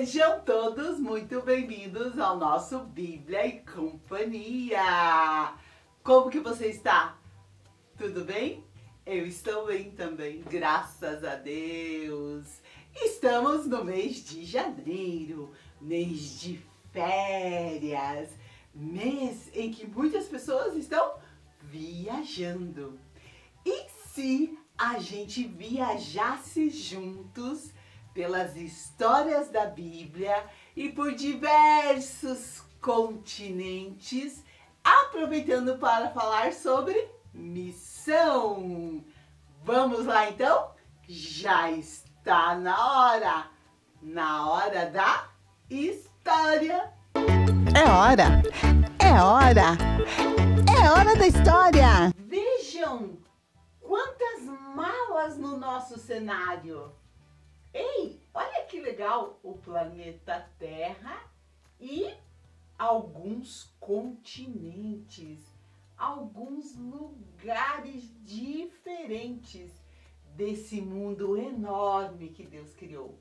Sejam todos muito bem-vindos ao nosso Bíblia e Companhia. Como que você está? Tudo bem? Eu estou bem também, graças a Deus. Estamos no mês de janeiro, mês de férias, mês em que muitas pessoas estão viajando. E se a gente viajasse juntos pelas histórias da Bíblia e por diversos continentes, aproveitando para falar sobre missão? Vamos lá então? Já está na hora da história. É hora da história. Vejam quantas malas no nosso cenário. Ei, olha que legal, o planeta Terra e alguns continentes, alguns lugares diferentes desse mundo enorme que Deus criou.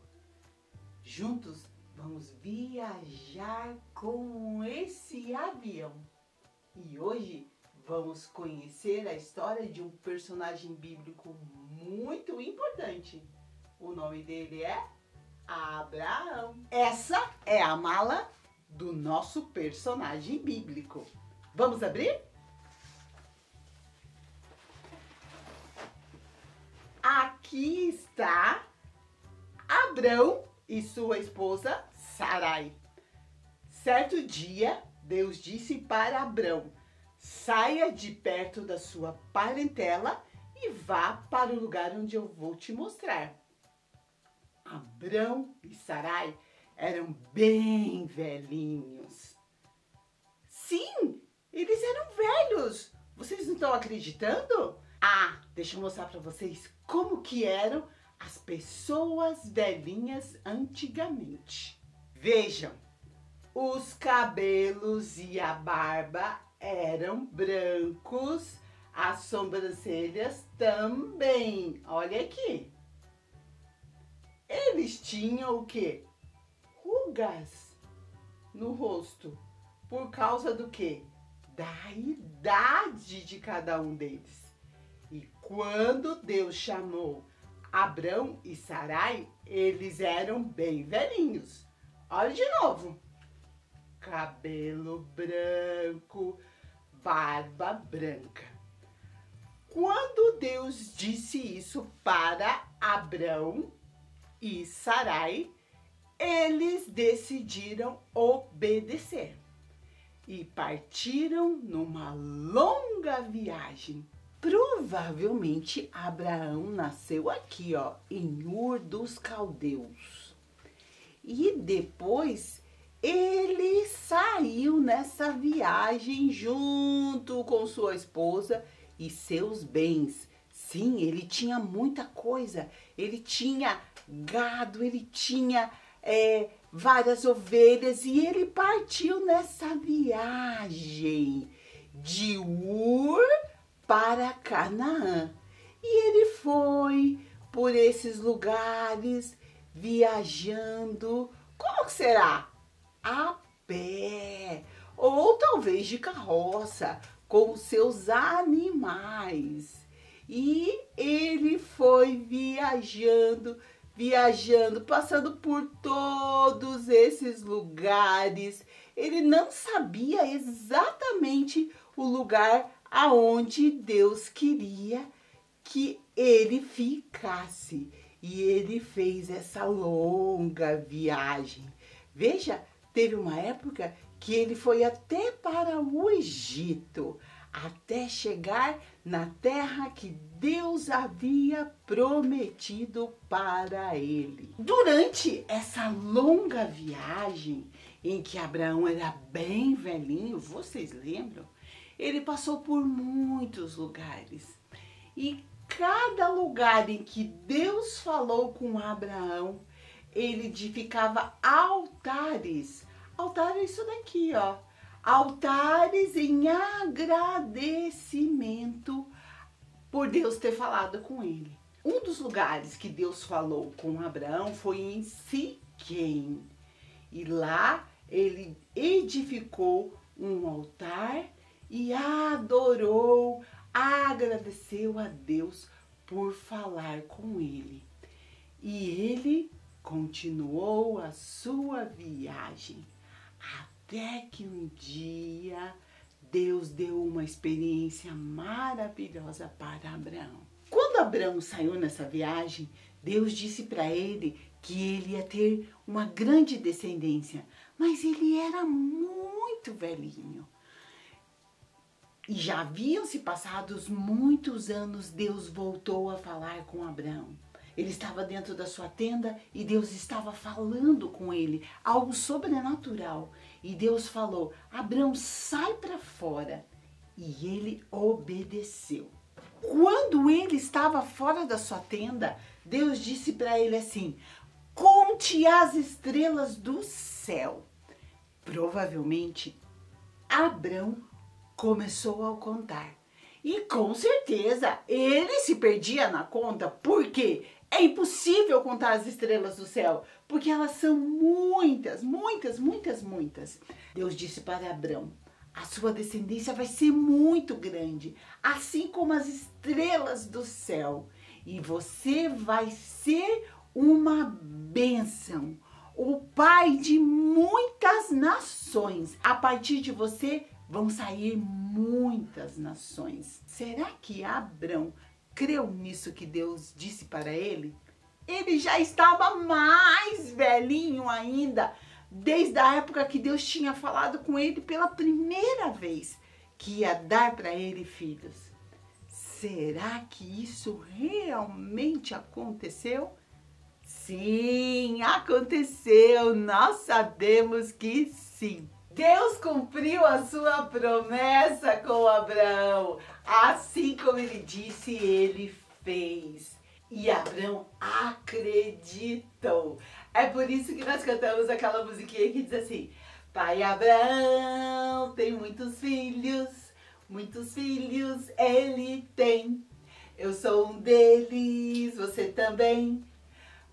Juntos vamos viajar com esse avião. E hoje vamos conhecer a história de um personagem bíblico muito importante. O nome dele é Abraão. Essa é a mala do nosso personagem bíblico. Vamos abrir? Aqui está Abrão e sua esposa Sarai. Certo dia, Deus disse para Abrão: saia de perto da sua parentela e vá para o lugar onde eu vou te mostrar. Abrão e Sarai eram bem velhinhos. Sim, eles eram velhos. Vocês não estão acreditando? Ah, deixa eu mostrar para vocês como que eram as pessoas velhinhas antigamente. Vejam, os cabelos e a barba eram brancos, as sobrancelhas também. Olha aqui. Eles tinham o quê? Rugas no rosto. Por causa do quê? Da idade de cada um deles. E quando Deus chamou Abrão e Sarai, eles eram bem velhinhos. Olha de novo. Cabelo branco, barba branca. Quando Deus disse isso para Abrão e Sarai, eles decidiram obedecer e partiram numa longa viagem. Provavelmente Abraão nasceu aqui, ó, em Ur dos Caldeus. E depois ele saiu nessa viagem junto com sua esposa e seus bens. Sim, ele tinha muita coisa. Ele tinha gado, ele tinha várias ovelhas e ele partiu nessa viagem de Ur para Canaã. E ele foi por esses lugares viajando. Como que será? A pé, ou talvez de carroça, com seus animais. E ele foi viajando, passando por todos esses lugares. Ele não sabia exatamente o lugar aonde Deus queria que ele ficasse. E ele fez essa longa viagem. Veja, teve uma época que ele foi até para o Egito, até chegar na terra que Deus havia prometido para ele. Durante essa longa viagem, em que Abraão era bem velhinho, vocês lembram? Ele passou por muitos lugares. E cada lugar em que Deus falou com Abraão, ele edificava altares. Altar é isso daqui, ó. Altares em agradecimento por Deus ter falado com ele. Um dos lugares que Deus falou com Abraão foi em Siquém. E lá ele edificou um altar e adorou, agradeceu a Deus por falar com ele. E ele continuou a sua viagem, até que um dia Deus deu uma experiência maravilhosa para Abraão. Quando Abraão saiu nessa viagem, Deus disse para ele que ele ia ter uma grande descendência, mas ele era muito velhinho. E já haviam se passados muitos anos, Deus voltou a falar com Abraão. Ele estava dentro da sua tenda e Deus estava falando com ele, algo sobrenatural. E Deus falou: Abraão, sai para fora. E ele obedeceu. Quando ele estava fora da sua tenda, Deus disse para ele assim: conte as estrelas do céu. Provavelmente, Abraão começou a contar. E com certeza ele se perdia na conta, porque é impossível contar as estrelas do céu, porque elas são muitas, muitas, muitas, muitas. Deus disse para Abraão: a sua descendência vai ser muito grande, assim como as estrelas do céu, e você vai ser uma bênção, o pai de muitas nações. A partir de você vão sair muitas nações. Será que Abraão creu nisso que Deus disse para ele? Ele já estava mais velhinho ainda, desde a época que Deus tinha falado com ele pela primeira vez, que ia dar para ele filhos. Será que isso realmente aconteceu? Sim, aconteceu. Nós sabemos que sim. Deus cumpriu a sua promessa com Abraão. Assim como ele disse, ele fez. E Abraão acreditou. É por isso que nós cantamos aquela musiquinha que diz assim: Pai Abraão tem muitos filhos ele tem. Eu sou um deles, você também.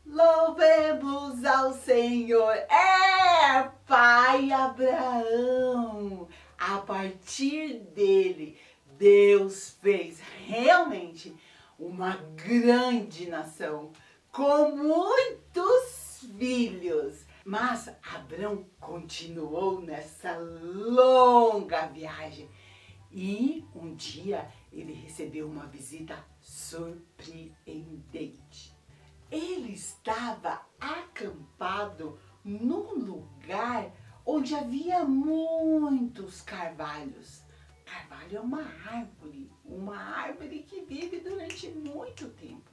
Louvemos ao Senhor. É, Pai Abraão. A partir dele, Deus fez realmente uma grande nação com muitos filhos. Mas Abraão continuou nessa longa viagem e um dia ele recebeu uma visita surpreendente. Ele estava acampado num lugar onde havia muitos carvalhos. Carvalho é uma árvore que vive durante muito tempo.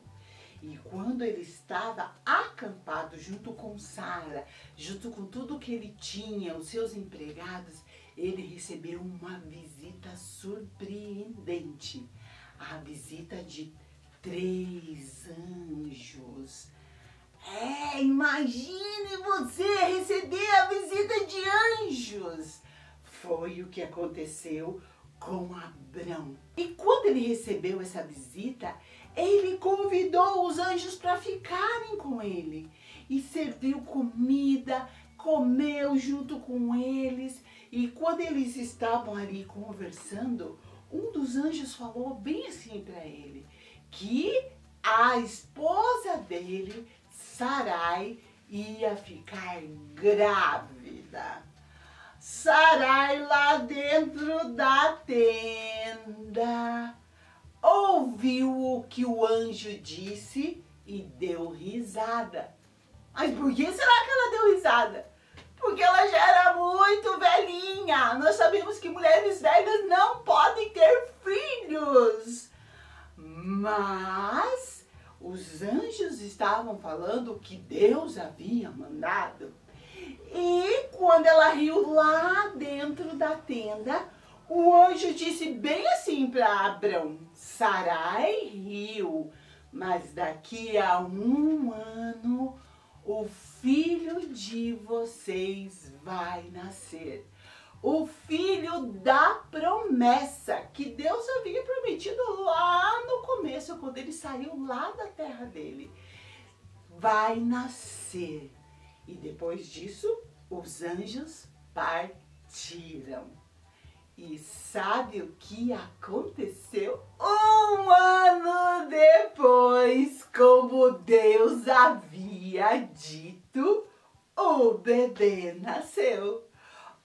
E quando ele estava acampado junto com Sara, junto com tudo que ele tinha, os seus empregados, ele recebeu uma visita surpreendente. A visita de 3 anjos. Imagine você receber a visita de anjos. Foi o que aconteceu com Abraão. E quando ele recebeu essa visita, ele convidou os anjos para ficarem com ele. E serviu comida, comeu junto com eles. E quando eles estavam ali conversando, um dos anjos falou bem assim para ele, que a esposa dele, Sarai, ia ficar grávida. Sarai, lá dentro da tenda, ouviu o que o anjo disse e deu risada. Mas por que será que ela deu risada? Porque ela já era muito velhinha. Nós sabemos que mulheres velhas não podem ter filhos. Mas os anjos estavam falando o que Deus havia mandado. E quando ela riu lá dentro da tenda, o anjo disse bem assim para Abraão: Sarai riu, mas daqui a 1 ano o filho de vocês vai nascer. O filho da promessa que Deus havia prometido lá no começo, quando ele saiu lá da terra dele. Vai nascer E depois disso, os anjos partiram. E sabe o que aconteceu? 1 ano depois, como Deus havia dito, o bebê nasceu.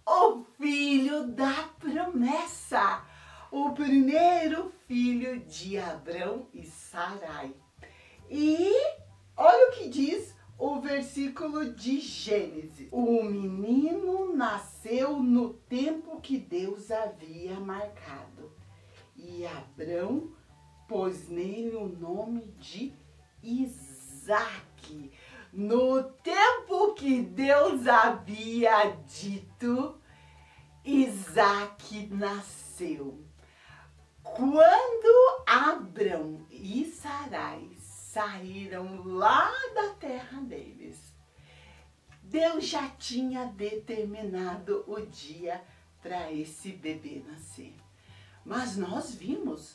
O filho da promessa. O primeiro filho de Abrão e Sarai. E olha o que diz o versículo de Gênesis. O menino nasceu no tempo que Deus havia marcado. E Abrão pôs nele o nome de Isaque. No tempo que Deus havia dito, Isaque nasceu. Quando Abrão e Sarai saíram lá da terra deles, Deus já tinha determinado o dia para esse bebê nascer. Mas nós vimos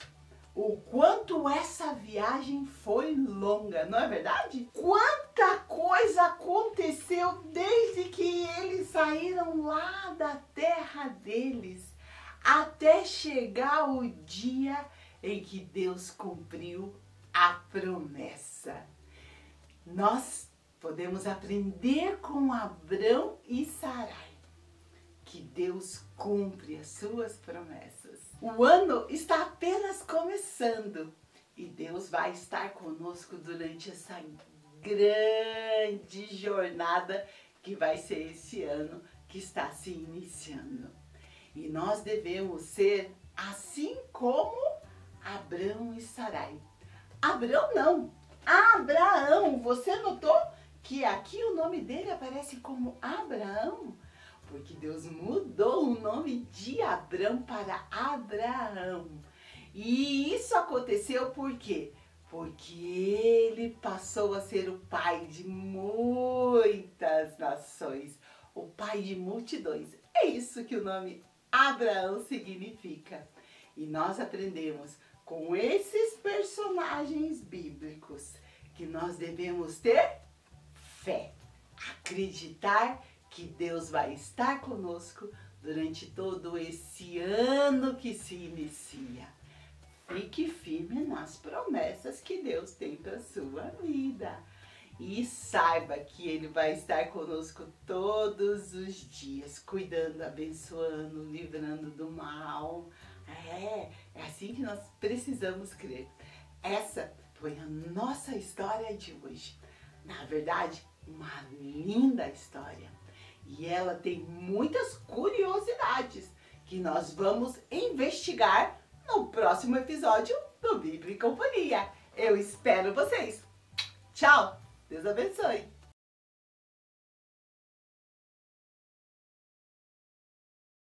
o quanto essa viagem foi longa, não é verdade? Quanta coisa aconteceu desde que eles saíram lá da terra deles até chegar o dia em que Deus cumpriu a promessa. Nós podemos aprender com Abrão e Sarai que Deus cumpre as suas promessas. O ano está apenas começando e Deus vai estar conosco durante essa grande jornada que vai ser esse ano que está se iniciando. E nós devemos ser assim como Abrão e Sarai. Abrão não, Abraão. Você notou que aqui o nome dele aparece como Abraão? Porque Deus mudou o nome de Abrão para Abraão. E isso aconteceu por quê? Porque ele passou a ser o pai de muitas nações, o pai de multidões. É isso que o nome Abraão significa. E nós aprendemos com esses personagens bíblicos que nós devemos ter fé, acreditar que Deus vai estar conosco durante todo esse ano que se inicia. Fique firme nas promessas que Deus tem para a sua vida. E saiba que Ele vai estar conosco todos os dias, cuidando, abençoando, livrando do mal. É assim que nós precisamos crer. Essa foi a nossa história de hoje. Na verdade, uma linda história. E ela tem muitas curiosidades que nós vamos investigar no próximo episódio do Bíblia e Companhia. Eu espero vocês. Tchau! Deus abençoe!